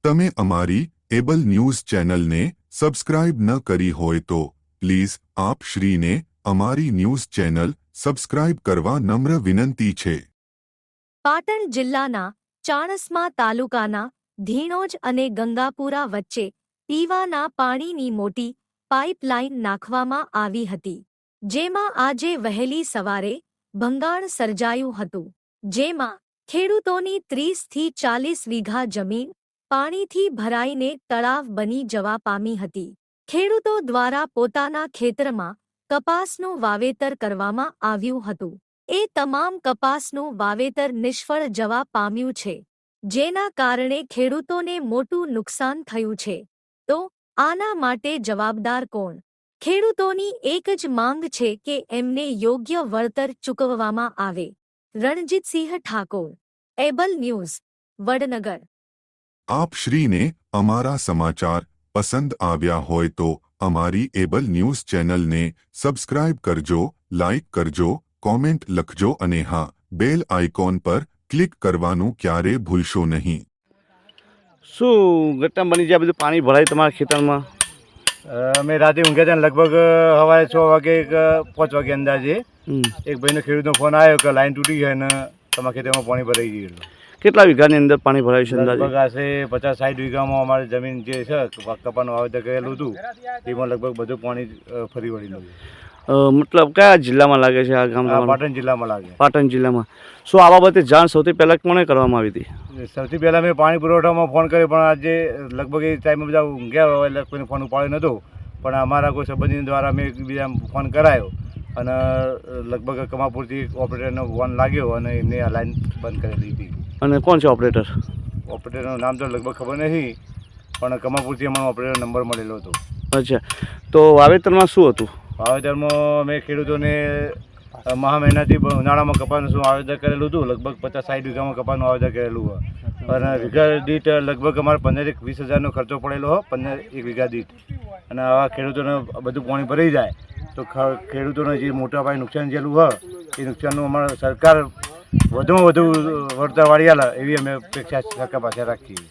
તમે અમારી able news ચેનલને સબસ્ક્રાઇબ ન કરી હોય તો પ્લીઝ આપ શ્રીને અમારી ન્યૂઝ ચેનલ સબસ્ક્રાઇબ કરવા નમ્ર વિનંતી છે। પાટણ જિલ્લાના ચાણસ્મા તાલુકાના ધીણોજ અને ગંગાપુરા વચ્ચે પીવાના પાણીની મોટી પાઇપલાઇન નાખવામાં આવી હતી, જેમાં આજે વહેલી સવારે ભંગાણ સર્જાયું હતું, જેમાં ખેડૂતોની 30 થી 40 વીઘા જમીન પાણીથી ભરાઈને તળાવ બની જવા પામી હતી। ખેડૂતો દ્વારા પોતાના ખેતરમાં કપાસનું વાવેતર કરવામાં આવ્યું હતું। એ તમામ કપાસનું વાવેતર નિષ્ફળ જવા પામ્યું છે, જેના કારણે ખેડૂતોને મોટું નુકસાન થયું છે। તો આના માટે જવાબદાર કોણ? ખેડૂતોની એક જ માંગ છે કે એમને યોગ્ય વળતર ચૂકવવામાં આવે। Ranjitsinh Thakor, able news, Vadnagar. આપ શ્રીને અમારા સમાચાર પસંદ આવ્યા હોય તો અમારી એબલ ન્યૂઝ ચેનલને સબસ્ક્રાઇબ કરજો, લાઇક કરજો, કોમેન્ટ લખજો અને હા, બેલ આઇકોન પર ક્લિક કરવાનું ક્યારે ભૂલશો નહીં। શું ઘટના બની છે? બધું પાણી ભરાય તમારા ખેતરમાં? અમે રાતે ઊંઘ્યા હતા, લગભગ સવારે 6 વાગે 5 વાગે અંદાજે એક ભાઈનો ખેડૂતનો ફોન આવ્યો કે લાઈન તૂટી છે અને તમારા ખેતરમાં પાણી ભરાઈ ગયું। કેટલા વીઘાની અંદર પાણી ભરાયું છે અંદાજે? લગભગ આશરે 50-60 વીઘામાં અમારી જમીન જે છે કપાનું વાવેતર કરેલું હતું એમાં લગભગ બધું પાણી ફરી વળેલું છે। મતલબ કયા જિલ્લામાં લાગે છે આ ગામ? પાટણ જિલ્લામાં લાગે। પાટણ જિલ્લામાં। શું આ બાબતે જાણ સૌથી પહેલાં કોણે કરવામાં આવી હતી? સૌથી પહેલાં મેં પાણી પુરવઠામાં ફોન કર્યો, પણ આજે લગભગ એ ટાઈમે બધા ઊંઘ્યા હોય એટલે કોઈને ફોન ઉપાડ્યો નહોતો, પણ અમારા કોઈ સંબંધી દ્વારા મેં એકબીજા ફોન કરાયો અને લગભગ કમાપુરથી ઓપરેટરનો ફોન લાગ્યો અને એમને આ લાઈન બંધ કરેલી હતી। અને કોણ છે ઓપરેટર? ઓપરેટરનું નામ તો લગભગ ખબર નથી, પણ કમાપુરથી અમારો ઓપરેટર નંબર મળેલો હતો। અચ્છા, તો વાવેતરમાં શું હતું? વાવેતરમાં અમે ખેડૂતોને મહા મહિનાથી ઉનાળામાં કપાસનું શું વાવેતર કરેલું હતું, લગભગ 50-60 વીઘામાં કપાસનું વાવેતર કરેલું હોય અને વીઘા દીઠ લગભગ અમારે 15-20 હજારનો ખર્ચો પડેલો હોય, 1 વીઘા દીઠ। અને આવા ખેડૂતોને બધું પાણી ભરાઈ જાય તો ખેડૂતોને જે મોટા પાયે નુકસાન જેલું હોય એ નુકસાનનું અમારે સરકાર વધુમાં વધુ વળતર વાળી આલે એવી અમે અપેક્ષા સરકાર પાસે રાખીએ।